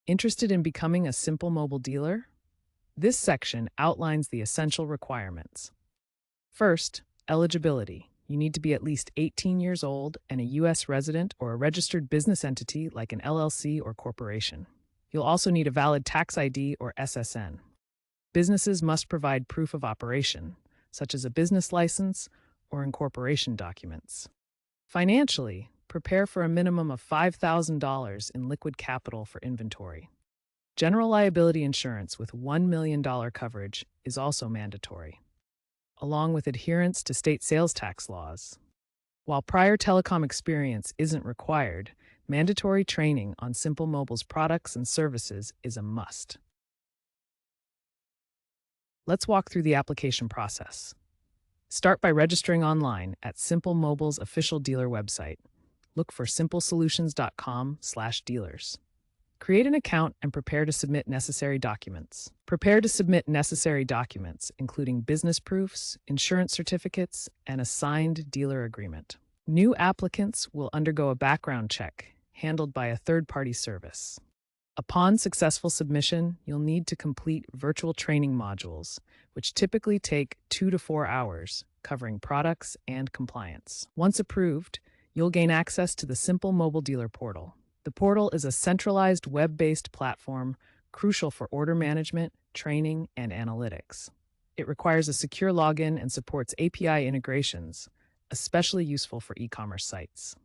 Interested in becoming a Simple Mobile dealer? This section outlines the essential requirements. First, eligibility. You need to be at least 18 years old and a U.S. resident or a registered business entity like an LLC or corporation. You'll also need a valid tax ID or SSN. Businesses must provide proof of operation, such as a business license or incorporation documents. Financially, prepare for a minimum of $5,000 in liquid capital for inventory. General liability insurance with $1 million coverage is also mandatory, along with adherence to state sales tax laws. While prior telecom experience isn't required, mandatory training on Simple Mobile's products and services is a must. Let's walk through the application process. Start by registering online at Simple Mobile's official dealer website. Look for simplesolutions.com/dealers. Create an account and prepare to submit necessary documents. Prepare to submit necessary documents, including business proofs, insurance certificates, and a signed dealer agreement. New applicants will undergo a background check handled by a third-party service. Upon successful submission, you'll need to complete virtual training modules, which typically take 2 to 4 hours, covering products and compliance. Once approved, you'll gain access to the Simple Mobile Dealer Portal. The portal is a centralized web-based platform crucial for order management, training, and analytics. It requires a secure login and supports API integrations, especially useful for e-commerce sites.